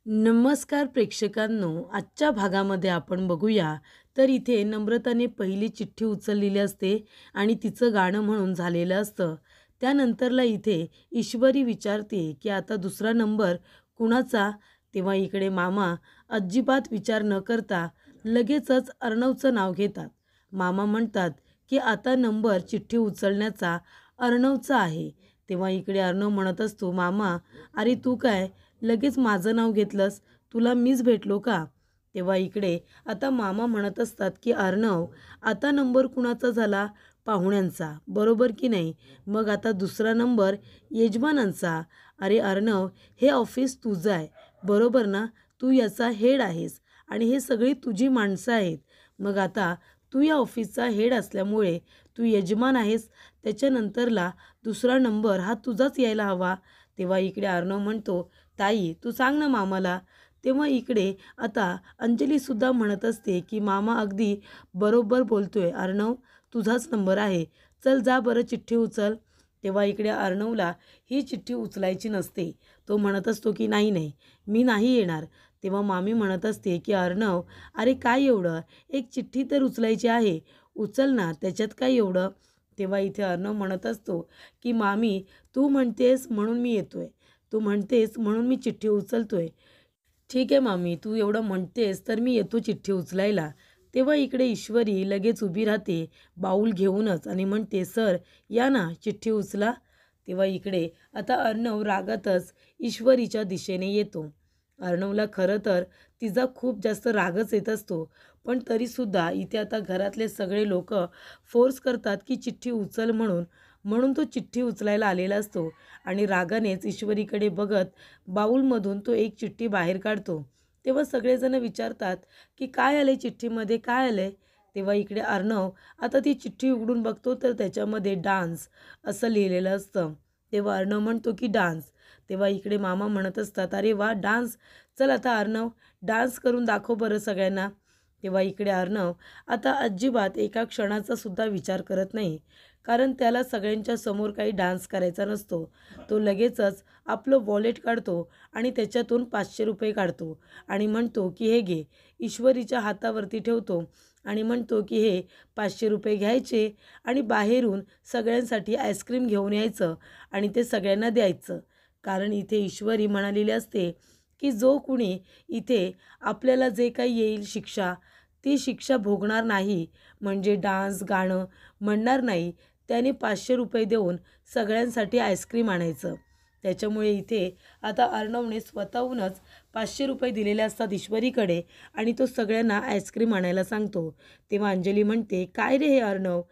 नमस्कार प्रेक्षकांनो, आजच्या भागामध्ये आपण बघूया तर इथे नम्रताने पहिली चिठ्ठी उचललेली असते आणि तिचं गाणं म्हणून झालेलं असतं. त्यानंतरला इथे ईश्वरी विचारते की आता दुसरा नंबर कुणाचा. तेव्हा इकडे मामा अजिबात विचार न करता लगेचच अर्णवचं नाव घेतात. मामा म्हणतात की आता नंबर चिठ्ठी उचलण्याचा अर्णवचा आहे. तेव्हा इकडे अर्णव म्हणत असतो, मामा अरे तू काय लगेच माझं नाव घेतलंस, तुला मीच भेटलो का. तेव्हा इकडे आता मामा म्हणत असतात की अर्णव आता नंबर कुणाचा झाला, पाहुण्यांचा, बरोबर की नाही. मग आता दुसरा नंबर यजमानांचा. अरे अर्णव, हे ऑफिस तुझं आहे, बरोबर ना. तू याचा हेड आहेस आणि हे सगळी तुझी माणसं आहेत. मग आता तू या ऑफिसचा हेड असल्यामुळे तू यजमान आहेस. त्याच्यानंतरला दुसरा नंबर हा तुझाच यायला हवा. तेव्हा इकडे अर्णव म्हणतो, ताई तू सांग ना मामाला. तेव्हा इकडे आता अंजलीसुद्धा म्हणत असते की मामा अगदी बरोबर बोलतोय, अर्णव तुझाच नंबर आहे, चल जा बरं चिठ्ठी उचल. तेव्हा इकडे अर्णवला ही चिठ्ठी उचलायची नसते. तो म्हणत असतो की नाही नाही, मी नाही येणार. तेव्हा मामी म्हणत असते की अर्णव अरे काय एवढं, एक चिठ्ठी तर उचलायची आहे, उचल ना, त्याच्यात काय एवढं. तेव्हा इथे अर्णव म्हणत असतो की मामी तू म्हणतेस म्हणून मी येतोय, तू म्हणतेस म्हणून मी चिठ्ठी उचलतोय. ठीक आहे मामी, तू एवढं म्हणतेस तर मी येतो चिठ्ठी उचलायला. तेव्हा इकडे ईश्वरी लगेच उभी राहते बाऊल घेऊनच आणि म्हणते, सर या ना चिठ्ठी उचला. तेव्हा इकडे आता अर्णव रागातच ईश्वरीच्या दिशेने येतो. अर्णवला खरं तर तिचा खूप जास्त रागच येत असतो, पण तरीसुद्धा इथे आता घरातले सगळे लोक फोर्स करतात की चिठ्ठी उचल म्हणून. म्हणून तो चिठ्ठी उचलायला आलेला असतो आणि रागानेच ईश्वरीकडे बघत बाऊलमधून तो एक चिठ्ठी बाहेर काढतो. तेव्हा सगळेजण विचारतात की काय आले चिठ्ठीमध्ये, काय आलंय. तेव्हा इकडे अर्णव आता ती चिठ्ठी उघडून बघतो तर त्याच्यामध्ये डान्स असं लिहिलेलं असतं. तेव्हा अर्णव म्हणतो की डान्स. तेव्हा इकडे मामा म्हणत असतात, अरे वा डान्स, चल आता अर्णव डान्स करून दाखव बरं सगळ्यांना. तेव्हा इकडे अर्णव आता अजिबात एका क्षणाचा सुद्धा विचार करत नाही, कारण त्याला सगळ्यांच्या समोर काही डान्स करायचा नसतो. तो लगेचच आपलं वॉलेट काढतो आणि त्याच्यातून 500 रुपये काढतो आणि म्हणतो की हे घे. ईश्वरीच्या हातावरती ठेवतो आणि म्हणतो की हे 500 रुपये घ्यायचे आणि बाहेरून सगळ्यांसाठी आईस्क्रीम घेऊन यायचं आणि ते सगळ्यांना द्यायचं. कारण इथे ईश्वरी म्हणालेली असते की जो कुणी इथे आपल्याला जे काही येईल शिक्षा, ती शिक्षा भोगणार नाही, म्हणजे डान्स गाणं म्हणणार नाही, त्याने 500 रुपये देऊन सगळ्यांसाठी आईस्क्रीम आणायचं. त्याच्यामुळे इथे आता अर्णवने स्वतःहूनच 500 रुपये दिलेले असतात ईश्वरीकडे आणि तो सगळ्यांना आईस्क्रीम आणायला सांगतो. तेव्हा अंजली म्हणते, काय रे हे अर्णव,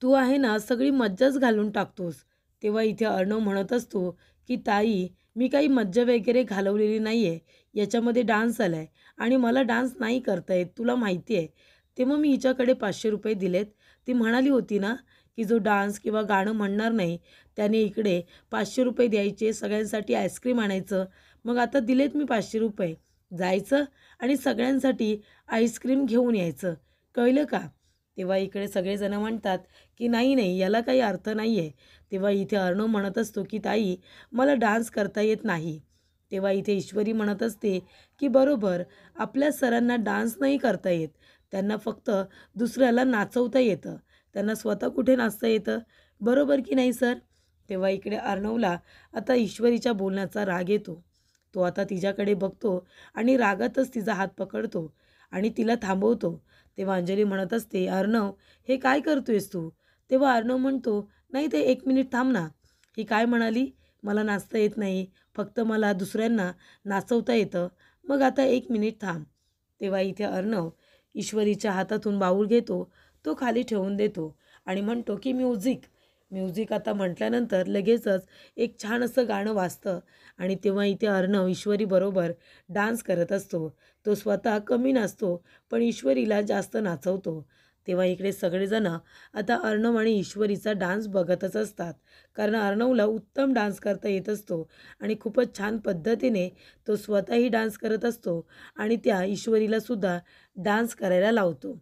तू आहे ना सगळी मज्जाच घालून टाकतोस. तेव्हा इथे अर्णव म्हणत असतो की ताई मी काही मज्जा वगैरे घालवलेली नाही आहे, याच्यामध्ये डान्स आला आहे आणि मला डान्स नाही करता येत, तुला माहिती आहे. तेव्हा मी हिच्याकडे 500 रुपये दिलेत. ती म्हणाली होती ना की जो डान्स किंवा गाणं म्हणणार नाही त्याने इकडे 500 रुपये द्यायचे, सगळ्यांसाठी आईस्क्रीम आणायचं. मग आता दिलेत मी 500 रुपये, जायचं आणि सगळ्यांसाठी आईस्क्रीम घेऊन यायचं, कळलं का. तेव्हा इकडे सगळेजण म्हणतात की नाही नाही, याला काही अर्थ नाही आहे. तेव्हा इथे अर्णव म्हणत असतो की ताई मला डान्स करता येत नाही. तेव्हा इथे ईश्वरी म्हणत असते की बरोबर, आपल्या सरांना डान्स नाही करता येत, त्यांना फक्त दुसऱ्याला नाचवता येतं, त्यांना स्वतः कुठे नाचता येतं, बरोबर की नाही सर. तेव्हा इकडे अर्णवला आता ईश्वरीच्या बोलण्याचा राग येतो. तो आता तिच्याकडे बघतो आणि रागातच तिचा हात पकडतो आणि तिला थांबवतो. तेव्हा अंजली म्हणत असते, अर्णव हे काय करतोयस तू. तेव्हा अर्णव म्हणतो, नाही ते 1 मिनिट थांब ना. ही काय म्हणाली, मला नाचता येत नाही, फक्त मला दुसऱ्यांना नाचवता येतं. मग आता 1 मिनिट थांब. तेव्हा इथे अर्णव ईश्वरीच्या हातातून बाऊल घेतो, तो खाली ठेवून देतो आणि म्हणतो की म्युझिक. म्युझिक आता म्हटल्यानंतर लगेचच एक छान असं गाणं वाजतं आणि तेव्हा इथे अर्णव ईश्वरीबरोबर डान्स करत असतो. तो स्वतः कमी नाचतो पण ईश्वरीला जास्त नाचवतो. तेव्हा इकडे सगळेजणं आता अर्णव आणि ईश्वरीचा डान्स बघतच असतात, कारण अर्णवला उत्तम डान्स करता येत असतो आणि खूपच छान पद्धतीने तो स्वतःही डान्स करत असतो आणि त्या ईश्वरीलासुद्धा डान्स करायला लावतो.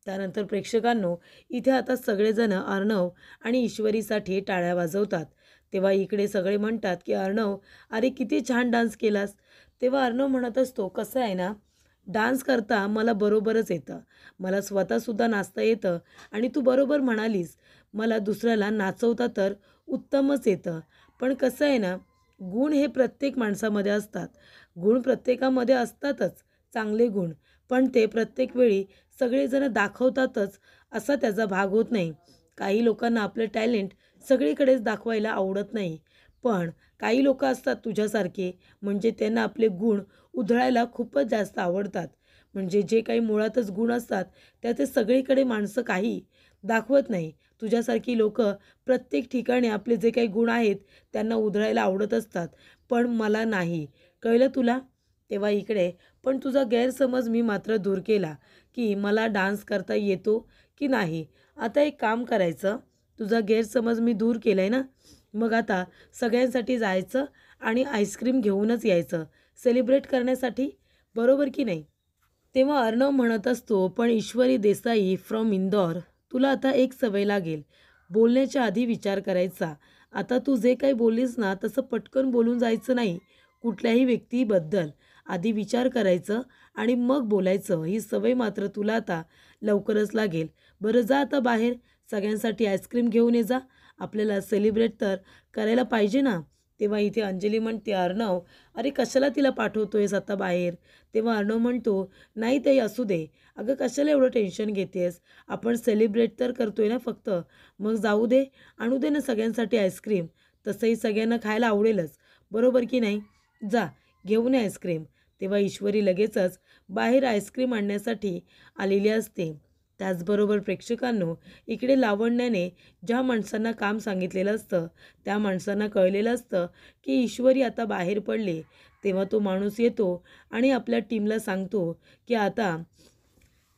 त्यानंतर प्रेक्षकांनो, इथे आता सगळेजण अर्णव आणि ईश्वरीसाठी टाळ्या वाजवतात. तेव्हा इकडे सगळे म्हणतात की अर्णव अरे किती छान डान्स केलास, तेव्हा अर्णव म्हणत असतो, कसं आहे ना, डान्स करता मला बरोबरच येतं. मला स्वतःसुद्धा नाचता येतं आणि तू बरोबर म्हणालीस, मला दुसऱ्याला नाचवता तर उत्तमच येतं. पण कसं आहे ना, गुण हे प्रत्येक माणसामध्ये असतात. गुण प्रत्येकामध्ये असतातच, चांगले गुण. पण ते प्रत्येक वेळी सगळेजण दाखवतातच असा त्याचा भाग होत नाही. काही लोकांना आपलं टॅलेंट सगळीकडेच दाखवायला आवडत नाही. पण काही लोकं असतात तुझ्यासारखे, म्हणजे त्यांना आपले गुण उधळायला खूपच जास्त आवडतात. म्हणजे जे काही मुळातच गुण असतात, त्याचे सगळीकडे माणसं काही दाखवत नाही. तुझ्यासारखी लोकं प्रत्येक ठिकाणी आपले जे काही गुण आहेत, त्यांना उधळायला आवडत असतात. पण मला नाही. कळलं तुला? तेव्हा इकडे पण तुझा गैरसमज मी मात्र दूर केला, की मला डान्स करता येतो की नाही. आता एक काम करायचं, तुझा गैरसमज मी दूर केला आहे ना, मग आता सगळ्यांसाठी जायचं आणि आईस्क्रीम घेऊनच यायचं सेलिब्रेट करण्यासाठी, बरोबर की नाही? तेव्हा अर्णव म्हणत असतो, पण ईश्वरी देसाई फ्रॉम इंदौर, तुला आता एक सवय लागेल, बोलण्याच्या आधी विचार करायचा. आता तू जे काही बोललीस ना, तसं पटकन बोलून जायचं नाही. कुठल्याही व्यक्तीबद्दल आधी विचार करायचं आणि मग बोलायचं. ही सवय मात्र तुला आता लवकरच लागेल. बरं जा आता बाहेर, सगळ्यांसाठी आईस्क्रीम घेऊन ये जा. आपल्याला सेलिब्रेट तर करायला पाहिजे ना. तेव्हा इथे अंजली म्हणते, अर्णव, अरे कशाला तिला पाठवतोयस आता बाहेर? तेव्हा अर्णव म्हणतो, नाही ताई असू दे. अगं कशाला एवढं टेन्शन घेतेस? आपण सेलिब्रेट तर करतोय ना फक्त. मग जाऊ दे, आणू दे ना सगळ्यांसाठी आईस्क्रीम. तसंही सगळ्यांना खायला आवडेलच, बरोबर की नाही? जा, घेऊन ये आईस्क्रीम. तेव्हा ईश्वरी लगेचच बाहेर आईस्क्रीम आणण्यासाठी आलेली असते. त्याचबरोबर प्रेक्षकांनो, इकडे लावण्याने ज्या माणसांना काम सांगितलेलं असतं, त्या माणसांना कळलेलं असतं की ईश्वरी आता बाहेर पडले. तेव्हा तो माणूस येतो आणि आपल्या टीमला सांगतो की आता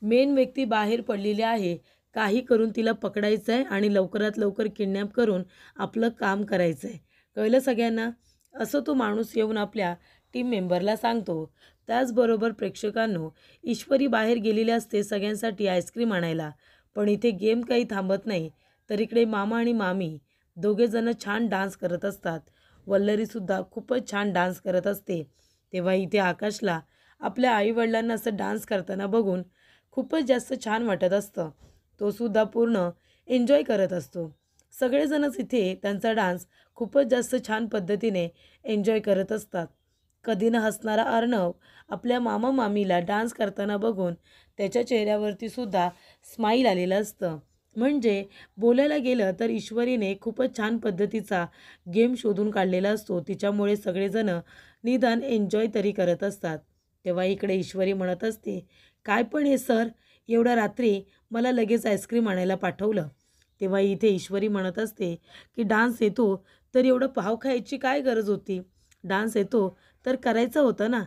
मेन व्यक्ती बाहेर पडलेली आहे. काही करून तिला पकडायचं आहे आणि लवकरात लवकर किडनॅप करून आपलं काम करायचं आहे. कळलं सगळ्यांना? असं तो माणूस येऊन आपल्या टीम मेंबरला सांगतो. त्याचबरोबर प्रेक्षकांनो, ईश्वरी बाहेर गेलेली असते सगळ्यांसाठी आईस्क्रीम आणायला. पण इथे गेम काही थांबत नाही. तर इकडे मामा आणि मामी दोघेजणं छान डान्स करत असतात. वल्लरीसुद्धा खूपच छान डान्स करत असते. तेव्हा इथे आकाशला आपल्या आईवडिलांना असं डान्स करताना बघून खूपच जास्त छान वाटत असतं. तो सुद्धा पूर्ण एन्जॉय करत असतो. सगळेजणच इथे त्यांचा डान्स खूपच जास्त छान पद्धतीने एन्जॉय करत असतात. कधी न हसणारा अर्णव आपल्या मामा मामीला डान्स करताना बघून त्याच्या चेहऱ्यावरती सुद्धा स्माईल आलेलं असतं. म्हणजे बोलायला गेलं तर ईश्वरीने खूपच छान पद्धतीचा गेम शोधून काढलेला असतो. तिच्यामुळे सगळेजणं निदान एन्जॉय तरी करत असतात. तेव्हा इकडे ईश्वरी म्हणत असते, काय पण हे सर, एवढ्या रात्री मला लगेच आईस्क्रीम आणायला पाठवलं. तेव्हा इथे ईश्वरी म्हणत असते की डान्स येतो तर एवढं पाव खायची काय गरज होती? डान्स येतो तर करायचं होतं ना.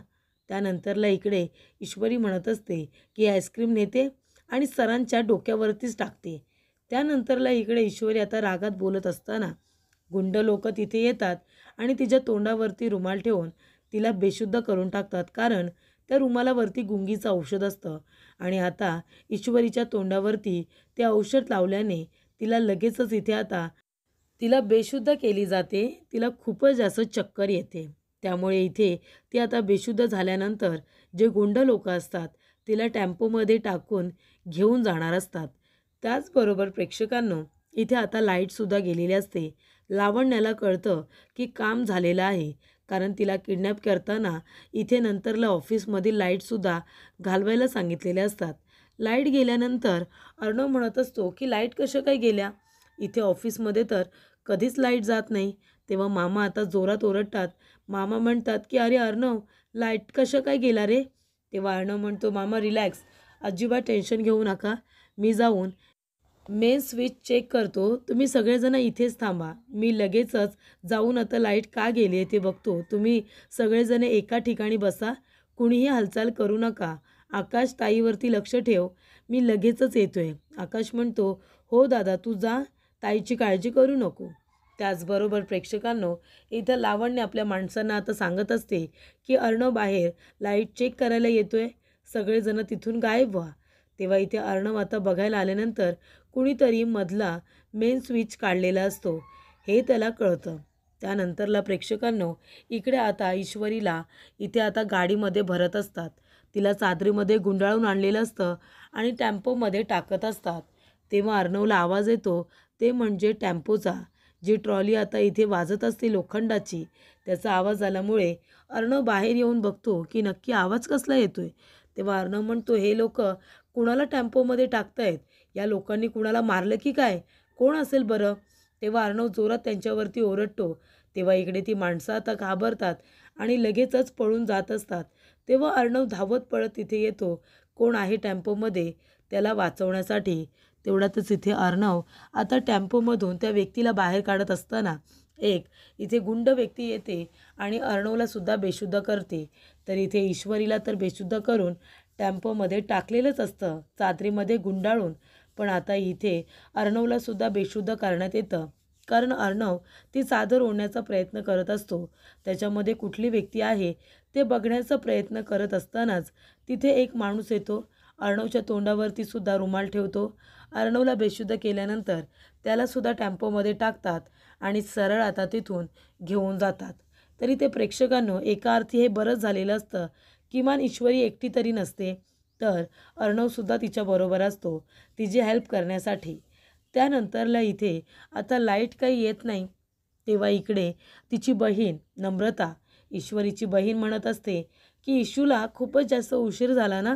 त्यानंतरला इकडे ईश्वरी म्हणत असते की आईस्क्रीम नेते आणि सरांच्या डोक्यावरतीच टाकते. त्यानंतरला इकडे ईश्वरी आता रागात बोलत असताना गुंड लोक तिथे येतात आणि तिच्या तोंडावरती रुमाल ठेवून तिला बेशुद्ध करून टाकतात. कारण त्या रुमालावरती गुंगीचं औषध असतं आणि आता ईश्वरीच्या तोंडावरती ते औषध लावल्याने तिला लगेचच इथे आता तिला बेशुद्ध केली जाते. तिला खूपच जास्त चक्कर येते. त्यामुळे इथे ती आता बेशुद्ध झाल्यानंतर जे गुंड लोकं असतात तिला टेम्पोमध्ये टाकून घेऊन जाणार असतात. त्याचबरोबर प्रेक्षकांनो, इथे आता लाईटसुद्धा गेलेली असते. लावण्याला कळतं की काम झालेलं आहे. कारण तिला किडनॅप करताना इथे नंतरला ऑफिसमधील लाईटसुद्धा घालवायला सांगितलेले असतात. लाईट गेल्यानंतर अर्णव म्हणत असतो की लाईट कशा काय गेल्या? इथे ऑफिसमध्ये तर कधीच लाईट जात नाही. तेव्हा मामा आता जोरात ओरडतात. मामा म्हणतात की अरे अर्णव, लाईट कशा काय गेला रे? तेव्हा अर्णव म्हणतो, मामा रिलॅक्स, अजिबात टेन्शन घेऊ नका. मी जाऊन मेन स्विच चेक करतो. तुम्ही सगळेजण इथेच थांबा. मी लगेचच जाऊन आता लाईट का गेली आहे ते बघतो. तुम्ही सगळेजण एका ठिकाणी बसा. कुणीही हालचाल करू नका. आकाश, ताईवरती लक्ष ठेव. मी लगेचच येतोय. आकाश म्हणतो, हो दादा तू जा, ताईची काळजी करू नको. त्याचबरोबर प्रेक्षकांनो, इथं लावण्य आपल्या माणसांना आता सांगत असते की अर्णव बाहेर लाईट चेक करायला येतोय. सगळेजण तिथून गायब व्हा. तेव्हा इथे अर्णव आता बघायला आल्यानंतर कुणीतरी मधला मेन स्विच काढलेला असतो हे त्याला कळतं. त्यानंतरला प्रेक्षकांनो इकडे आता ईश्वरीला इथे आता गाडीमध्ये भरत असतात. तिला चादरीमध्ये गुंडाळून आणलेलं असतं आणि टेम्पोमध्ये टाकत असतात. तेव्हा अर्णवला आवाज येतो, ते म्हणजे टेम्पोचा. जी ट्रॉली आता इथे वाजत असते लोखंडाची, त्याचा आवाज आल्यामुळे अर्णव बाहेर येऊन बघतो की नक्की आवाज कसला येतोय. तेव्हा अर्णव म्हणतो, हे लोक कुणाला टेम्पोमध्ये टाकतायत? या लोकांनी कुणाला मारलं की काय? कोण असेल बरं? तेव्हा अर्णव जोरात त्यांच्यावरती ओरडतो. तेव्हा इकडे ती माणसं आता घाबरतात आणि लगेचच पळून जात असतात. तेव्हा अर्णव धावत पळत तिथे येतो. कोण आहे टेम्पोमध्ये त्याला वाचवण्यासाठी. तेवढ्यातच इथे अर्णव आता टेम्पोमधून त्या व्यक्तीला बाहेर काढत असताना एक इथे गुंड व्यक्ती येते आणि अर्णवला सुद्धा बेशुद्ध करते. तर इथे ईश्वरीला तर बेशुद्ध करून टेम्पोमध्ये टाकलेलंच असतं, चादरीमध्ये गुंडाळून. पण आता इथे अर्णवला सुद्धा बेशुद्ध करण्यात येतं. कारण अर्णव ती चादर ओढण्याचा प्रयत्न करत असतो. त्याच्यामध्ये कुठली व्यक्ती आहे ते बघण्याचा प्रयत्न करत असतानाच तिथे एक माणूस येतो. अर्णवच्या तोंडावरती सुद्धा रुमाल ठेवतो. अर्णवला बेशुद्ध केल्यानंतर त्यालासुद्धा टेम्पोमध्ये टाकतात आणि सरळ आता तिथून घेऊन जातात. तरी ते प्रेक्षकांनो एका अर्थी हे बरंच झालेलं असतं. किमान ईश्वरी एकटी तरी नसते, तर अर्णवसुद्धा तिच्याबरोबर असतो तिची हेल्प करण्यासाठी. त्यानंतरला इथे आता लाईट काही येत नाही. तेव्हा इकडे तिची बहीण नम्रता, ईश्वरीची बहीण म्हणत असते की इशूला खूपच जास्त उशीर झाला ना,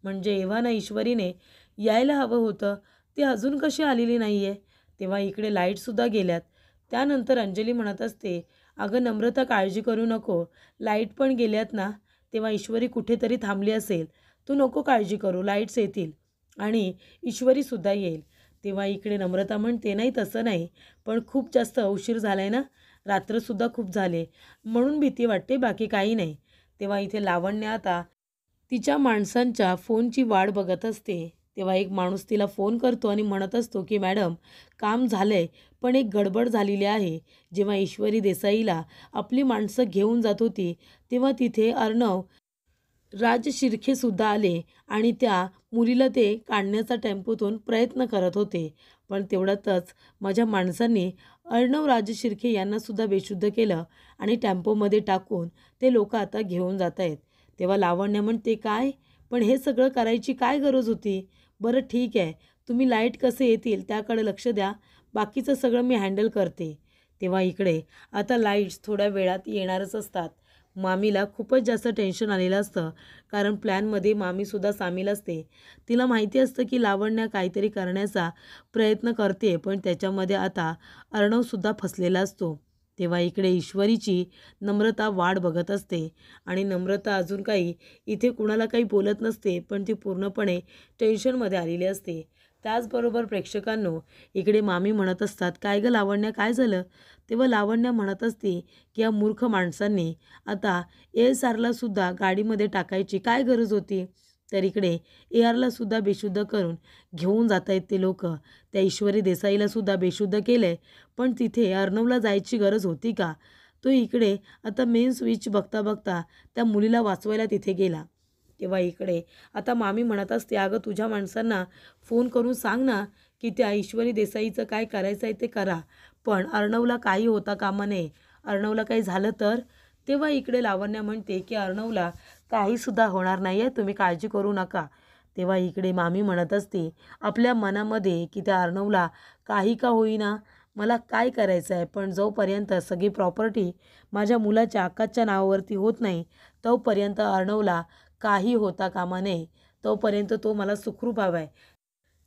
म्हणजे एव्हा ना ईश्वरीने यायला हवं होतं, ती अजून कशी आलेली नाही आहे. तेव्हा इकडे लाईटसुद्धा गेल्यात. त्यानंतर अंजली म्हणत असते, अगं नम्रता काळजी करू नको, लाईट पण गेल्यात ना. तेव्हा ईश्वरी कुठेतरी थांबली असेल, तू नको काळजी करू, लाईट्स येतील आणि ईश्वरीसुद्धा येईल. तेव्हा इकडे नम्रता म्हणते, नाही तसं नाही, पण खूप जास्त उशीर झाला आहे ना, रात्रसुद्धा खूप झाले म्हणून भीती वाटते, बाकी काही नाही. तेव्हा इथे लावण्य आता तिच्या माणसांच्या फोनची वाट बघत असते. तेव्हा एक माणूस तिला फोन करतो आणि म्हणत असतो की मॅडम काम झालं आहे, पण एक गडबड झालेली आहे. जेव्हा ईश्वरी देसाईला आपली माणसं घेऊन जात होती तेव्हा तिथे अर्णव राज शिर्केसुद्धा आले आणि त्या मुलीला ते काढण्याचा टेम्पोतून प्रयत्न करत होते. पण तेवढ्यातच माझ्या माणसांनी अर्णव राज शिर्के यांनासुद्धा बेशुद्ध केलं आणि टेम्पोमध्ये टाकून ते लोक आता घेऊन जात आहेत. तेव्हा लावण्य म्हणते, काय पण हे सगळं करायची काय गरज होती? बरं ठीक आहे, तुम्ही लाईट कसे येतील त्याकडे लक्ष द्या, बाकीचं सगळं मी हँडल करते. तेव्हा इकडे आता लाईट्स थोड्या वेळात येणारच असतात. मामीला खूपच जास्त टेन्शन आलेलं असतं, कारण प्लॅनमध्ये मामीसुद्धा सामील असते. तिला माहिती असतं की लावण्य काहीतरी करण्याचा प्रयत्न करते, पण त्याच्यामध्ये आता अर्णवसुद्धा फसलेला असतो. तेव्हा इकडे ईश्वरीची नम्रता वाट बघत असते आणि नम्रता अजून काही इथे कुणाला काही बोलत नसते, पण ती पूर्णपणे टेन्शनमध्ये आलेली असते. त्याचबरोबर प्रेक्षकांनो इकडे मामी म्हणत असतात, काय गं लावण्य काय झालं? तेव्हा लावण्य म्हणत असते की या मूर्ख माणसांनी आता ASRला सुद्धा गाडीमध्ये टाकायची काय गरज होती? तर इकडे ARला सुद्धा बेशुद्ध करून घेऊन जात आहेत ते लोक. त्या ईश्वरी देसाईला सुद्धा बेशुद्ध केलंय, पण तिथे अर्णवला जायची गरज होती का? तो इकडे आता मेन स्विच बघता बघता त्या मुलीला वाचवायला तिथे गेला. तेव्हा इकडे आता मामी म्हणत असते, अगं तुझ्या माणसांना फोन करून सांग ना की त्या ईश्वरी देसाईचं काय करायचं आहे ते करा, पण अर्णवला काही होता कामा नये, अर्णवला काही झालं तर. तेव्हा इकडे लावण्य म्हणते की अर्णवला काहीसुद्धा होणार नाही आहे, तुम्ही काळजी करू नका. तेव्हा इकडे मामी म्हणत असते आपल्या मनामध्ये की त्या अर्णवला काही का होईना, मला काय करायचं आहे, पण जोपर्यंत सगळी प्रॉपर्टी माझ्या मुलाच्या आकाशच्या नावावरती होत नाही तोपर्यंत अर्णवला काही होता कामा नये, तोपर्यंत तो मला सुखरूप हवा आहे.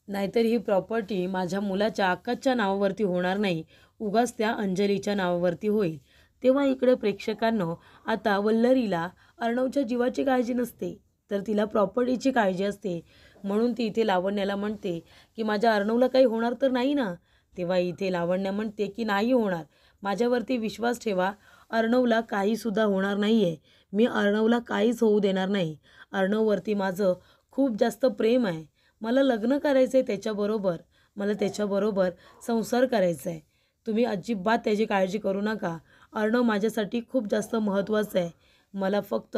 नाहीतर ही प्रॉपर्टी माझ्या मुलाच्या आकाशच्या नावावरती होणार नाही, उगाच त्या अंजलीच्या नावावरती होईल. तेव्हा इकडे प्रेक्षकांनो आता वल्लरीला अर्णवच्या जीवाची काळजी नसते, तर तिला प्रॉपर्टीची काळजी असते. म्हणून ती इथे लावण्याला म्हणते की माझ्या अर्णवला काही होणार तर नाही ना. तेव्हा इथे लावण्य म्हणते की नाही होणार, माझ्यावरती विश्वास ठेवा, अर्णवला काहीसुद्धा होणार नाही आहे, मी अर्णवला काहीच होऊ देणार नाही. अर्णववरती माझं खूप जास्त प्रेम आहे, मला लग्न करायचं आहे त्याच्याबरोबर, मला त्याच्याबरोबर संसार करायचा आहे. तुम्ही अजिबात त्याची काळजी करू नका. अर्णव माझ्यासाठी खूप जास्त महत्त्वाचं आहे. मला फक्त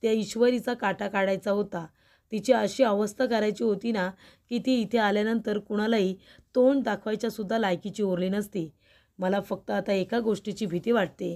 त्या ईश्वरीचा काटा काढायचा होता. तिची अशी अवस्था करायची होती ना की ती इथे आल्यानंतर कुणालाही तोंड दाखवायच्यासुद्धा लायकीची उरली नसती. मला फक्त आता एका गोष्टीची भीती वाटते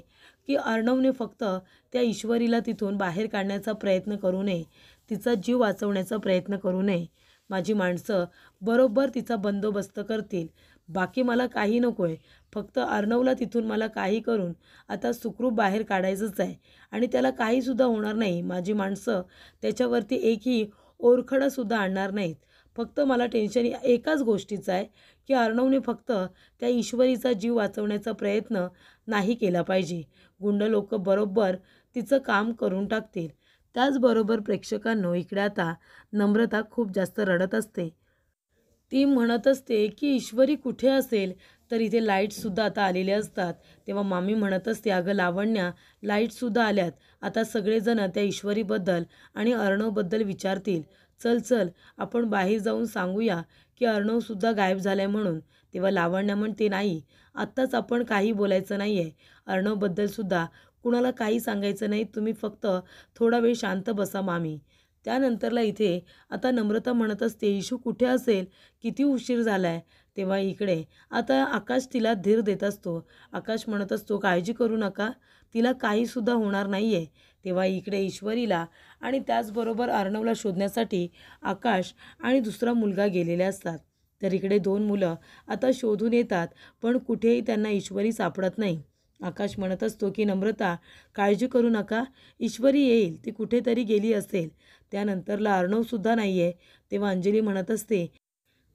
की अर्णवने फक्त त्या ईश्वरीला तिथून बाहेर काढण्याचा प्रयत्न करू नये, तिचा जीव वाचवण्याचा प्रयत्न करू नये. माझी माणसं बरोबर तिचा बंदोबस्त करतील. बाकी मला काही नको आहे. फक्त अर्णवला तिथून मला काही करून आता सुखरूप बाहेर काढायचंच आहे आणि त्याला काहीसुद्धा होणार नाही. माझी माणसं त्याच्यावरती एकही ओरखडंसुद्धा आणणार नाहीत. फक्त मला टेन्शन एकाच गोष्टीचं आहे की अर्णवने फक्त त्या ईश्वरीचा जीव वाचवण्याचा प्रयत्न नाही केला पाहिजे. गुंड लोक बरोबर तिचं काम करून टाकतील. त्याचबरोबर प्रेक्षकांनो, इकडे आता नम्रता खूप जास्त रडत असते. ती म्हणत असते की ईश्वरी कुठे असेल. तर इथे लाईटसुद्धा आता आलेले असतात. तेव्हा मामी म्हणत असते, अगं लावण्या, लाईटसुद्धा आल्यात. आता सगळेजण त्या ईश्वरीबद्दल आणि अर्णवबद्दल विचारतील. चल चल आपण बाहेर जाऊन सांगूया की अर्णवसुद्धा गायब झालाय म्हणून. तेव्हा लावण्या म्हणते, नाही, आत्ताच आपण काही बोलायचं नाही आहे. अर्णवबद्दलसुद्धा कुणाला काही सांगायचं नाही. तुम्ही फक्त थोडा वेळ शांत बसा मामी. त्यानंतरला इथे आता नम्रता म्हणत असते, इशू कुठे असेल, किती उशीर झाला आहे. तेव्हा इकडे आता आकाश तिला धीर देत असतो. आकाश म्हणत असतो, काळजी करू नका, तिला काहीसुद्धा होणार नाही आहे. तेव्हा इकडे ईश्वरीला आणि त्याचबरोबर अर्णवला शोधण्यासाठी आकाश आणि दुसरा मुलगा गेलेले असतात. तर इकडे 2 मुलं आता शोधून येतात, पण कुठेही त्यांना ईश्वरी सापडत नाही. आकाश म्हणत असतो की नम्रता, काळजी करू नका, ईश्वरी येईल, ती कुठेतरी गेली असेल. त्यानंतरला अर्णवसुद्धा नाही आहे. तेव्हा अंजली म्हणत असते,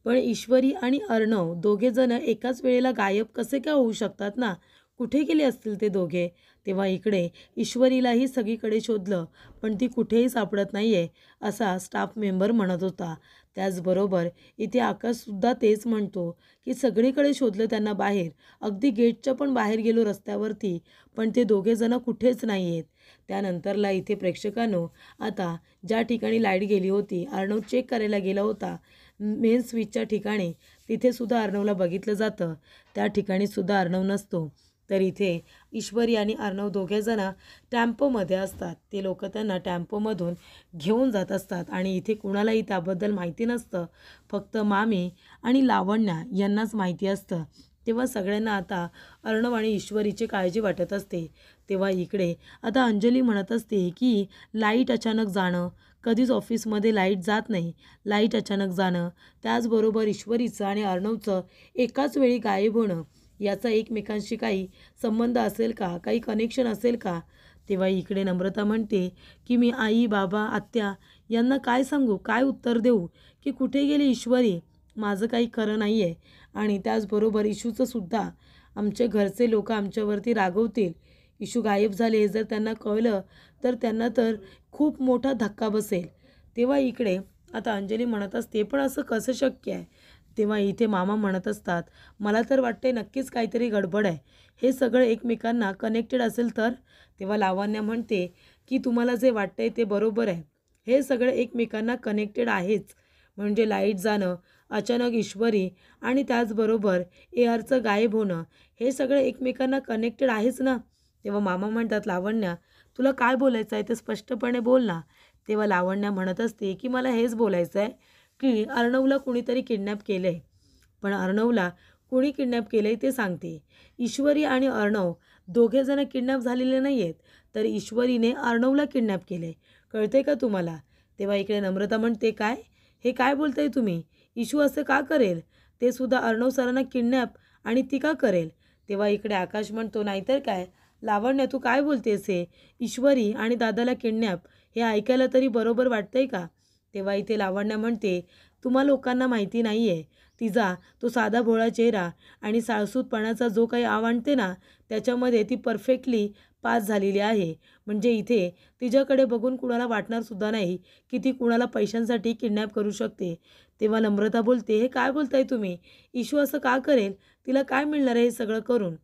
पण ईश्वरी आणि अर्णव दोघेजण एकाच वेळेला गायब कसे काय होऊ शकतात ना? कुठे गेले असतील ते दोघे? तेव्हा इकडे ईश्वरीलाही सगळीकडे शोधलं, पण ती कुठेही सापडत नाही आहे, असा स्टाफ मेंबर म्हणत होता. त्याचबरोबर इथे आकाशसुद्धा तेच म्हणतो की सगळीकडे शोधलं त्यांना बाहेर, अगदी गेटच्या पण बाहेर गेलो रस्त्यावरती, पण ते दोघेजणं कुठेच नाही आहेत. त्यानंतरला इथे प्रेक्षकांनो, आता ज्या ठिकाणी लाईट गेली होती, अर्णव चेक करायला गेला होता मेन स्विचच्या ठिकाणी, तिथेसुद्धा अर्णवला बघितलं जातं. त्या ठिकाणीसुद्धा अर्णव नसतो. तर इथे ईश्वरी आणि अर्णव दोघेजणं टॅम्पोमध्ये असतात. ते लोक त्यांना टॅम्पोमधून घेऊन जात असतात आणि इथे कुणालाही त्याबद्दल माहिती नसतं. फक्त मामी आणि लावण्या यांनाच माहिती असतं. तेव्हा सगळ्यांना आता अर्णव आणि ईश्वरीची काळजी वाटत असते. तेव्हा इकडे आता अंजली म्हणत असते की लाईट अचानक जाणं, कधीच ऑफिसमध्ये लाईट जात नाही, लाईट अचानक जाणं, त्याचबरोबर ईश्वरीचं आणि अर्णवचं एकाच वेळी गायब होणं, याचा एकमेकांशी काही संबंध असेल का, काही कनेक्शन असेल का? तेव्हा इकडे नम्रता म्हणते की मी आई, बाबा, आत्या यांना काय सांगू, काय उत्तर देऊ की कुठे गेली ईश्वरी, माझं काही खरं नाही आहे. आणि त्याचबरोबर इशूचंसुद्धा आमचे घरचे लोक आमच्यावरती रागवतील. इशू गायब झाले हे जर त्यांना कळलं तर त्यांना तर खूप मोठा धक्का बसेल. तेव्हा इकडे आता अंजली म्हणत असते, पण असं कसं शक्य आहे? तेव्हा इथे मामा म्हणत असतात, मला तर वाटते नक्कीच काहीतरी गडबड आहे, हे सगळं एकमेकांना कनेक्टेड असेल तर. तेव्हा लावण्या म्हणते की तुम्हाला जे वाटतंय ते बरोबर आहे, हे सगळं एकमेकांना कनेक्टेड आहेच. म्हणजे लाईट जाणं, अचानक ईश्वरी आणि त्याचबरोबर ARचं गायब होणं, हे सगळं एकमेकांना कनेक्टेड आहेच ना. तेव्हा मामा म्हणतात, लावण्या, तुला काय बोलायचं आहे ते स्पष्टपणे बोल ना. तेव्हा लावण्या म्हणत असते की मला हेच बोलायचं आहे की अर्णवला कुणीतरी किडनॅप केलं आहे. पण अर्णवला कुणी किडनॅप केलं आहे ते सांगते. ईश्वरी आणि अर्णव दोघेजणं किडनॅप झालेले नाही आहेत, तर ईश्वरीने अर्णवला किडनॅप केलं आहे. कळते का तुम्हाला? तेव्हा इकडे नम्रता म्हणते, काय, हे काय बोलताय तुम्ही? इशू असं का करेल? ते सुद्धा अर्णव सरांना किडनॅप, आणि ती का करेल? तेव्हा इकडे आकाश म्हणतो, नाहीतर काय लावण्या, तू काय बोलतेस हे? ईश्वरी आणि दादाला किडनॅप, हे ऐकायला तरी बरोबर वाटतंय का? तेव्हा इथे लावण्या म्हणते, तुम्हा लोकांना माहिती नाही आहे, तिचा तो साधा भोळा चेहरा आणि साळसूतपणाचा जो काही आव आणते ना, त्याच्यामध्ये ती परफेक्टली पास झालेली आहे. म्हणजे इथे तिच्याकडे बघून कुणाला वाटणारसुद्धा नाही की ती कुणाला पैशांसाठी किडनॅप करू शकते. तेव्हा नम्रता बोलते, हे काय बोलताय तुम्ही? इशू असं का करेल? तिला काय मिळणार आहे हे सगळं करून?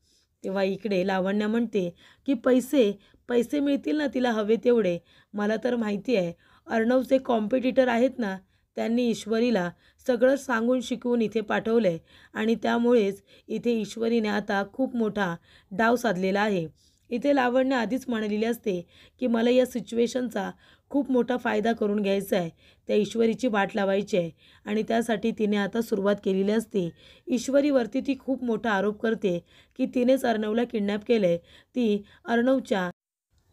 तेव्हा इकडे लावण्या म्हणते की पैसे पैसे मिळतील ना तिला हवे तेवढे. मला तर माहिती आहे, अर्णवचे कॉम्पिटिटर आहेत ना, त्यांनी ईश्वरीला सगळं सांगून शिकवून इथे पाठवलं आहे आणि त्यामुळेच इथे ईश्वरीने आता खूप मोठा डाव साधलेला आहे. इथे लावण्य आधीच म्हणलेली असते की मला या सिच्युएशनचा खूप मोठा फायदा करून घ्यायचा आहे, त्या ईश्वरीची वाट लावायची आहे आणि त्यासाठी तिने आता सुरुवात केलेली असते. ईश्वरीवरती ती खूप मोठा आरोप करते की तिनेच अर्णवला किडनॅप केलं आहे. ती अर्णवच्या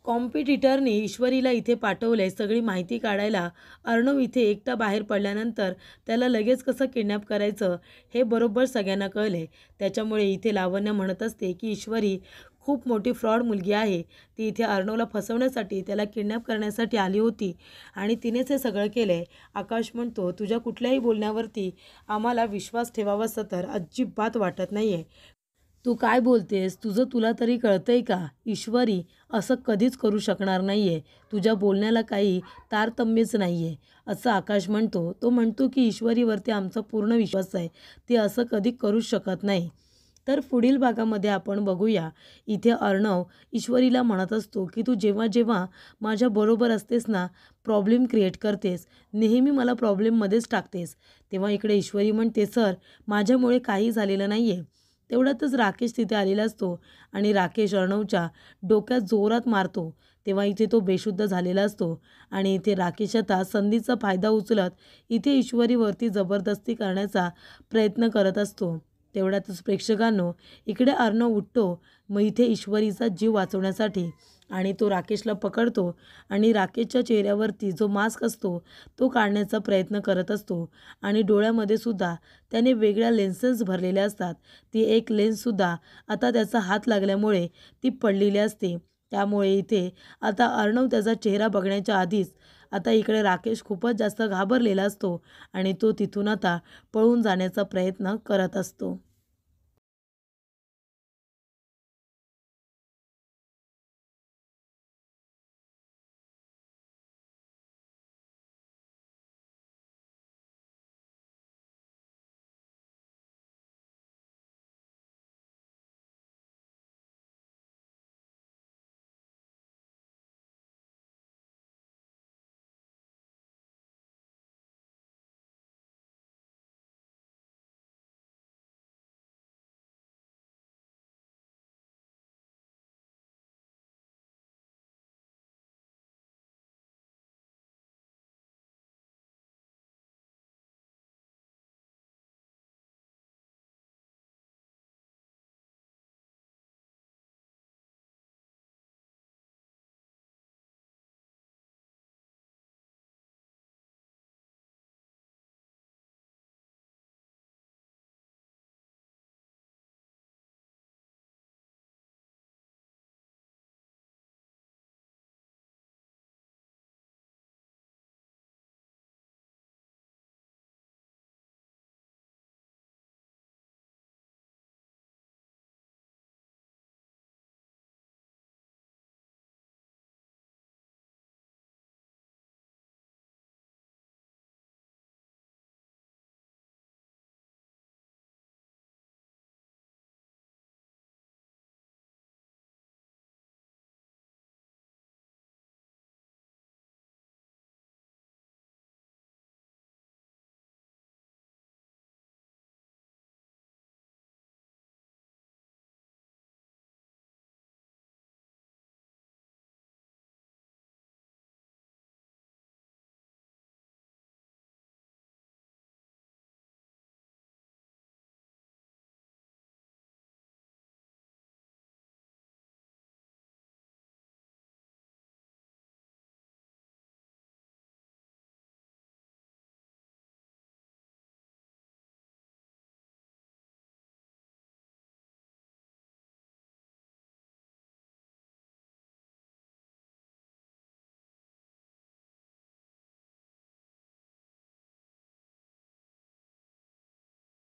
कॉम्पिटिटरने ईश्वरीला इथे पाठवलं आहे सगळी माहिती काढायला. अर्णव इथे एकटा बाहेर पडल्यानंतर त्याला लगेच कसं किडनॅप करायचं हे बरोबर सगळ्यांना कळलं आहे. त्याच्यामुळे इथे लावण्य म्हणत असते की ईश्वरी खूप मोठी फ्रॉड मुलगी आहे. ती इथे अर्णवला फसवण्यासाठी, त्याला किडनॅप करण्यासाठी आली होती आणि तिनेच हे सगळं केलं आहे. आकाश म्हणतो, तुझ्या कुठल्याही बोलण्यावरती आम्हाला विश्वास ठेवावासा तर अजिबात वाटत नाही आहे. तू काय बोलतेस? तुला तरी कळतंय का? ईश्वरी असं कधीच करू शकणार नाही आहे. तुझ्या बोलण्याला काही तारतम्यच नाही आहे, असं आकाश म्हणतो. तो म्हणतो की ईश्वरीवरती आमचा पूर्ण विश्वास आहे. ती असं कधी करूच शकत नाही. तर पुढील भागामध्ये आपण बघूया. इथे अर्णव ईश्वरीला म्हणत असतो की तू जेव्हा जेव्हा माझ्याबरोबर असतेस ना, प्रॉब्लेम क्रिएट करतेस, नेहमी मला प्रॉब्लेममध्येच टाकतेस. तेव्हा इकडे ईश्वरी म्हणते, सर माझ्यामुळे काही झालेलं नाही आहे. तेवढ्यातच राकेश तिथे आलेला असतो आणि राकेश अर्णवच्या डोक्यात जोरात मारतो. तेव्हा इथे तो बेशुद्ध झालेला असतो आणि इथे राकेश आता संधीचा फायदा उचलत इथे ईश्वरीवरती जबरदस्ती करण्याचा प्रयत्न करत असतो. तेवढ्यातच प्रेक्षकांनो इकडे अर्णव उठतो मग इथे ईश्वरीचा जीव वाचवण्यासाठी आणि तो राकेशला पकडतो आणि राकेशच्या चेहऱ्यावरती जो मास्क असतो तो काढण्याचा प्रयत्न करत असतो आणि डोळ्यामध्ये सुद्धा त्याने वेगळ्या लेन्सेस भरलेल्या असतात. ती एक लेन्ससुद्धा आता त्याचा हात लागल्यामुळे ती पडलेली असते. त्यामुळे इथे आता अर्णव त्याचा चेहरा बघण्याच्या आधीच आता इकडे राकेश खूपच जास्त घाबरलेला असतो आणि तो तिथून आता पळून जाण्याचा प्रयत्न करत असतो.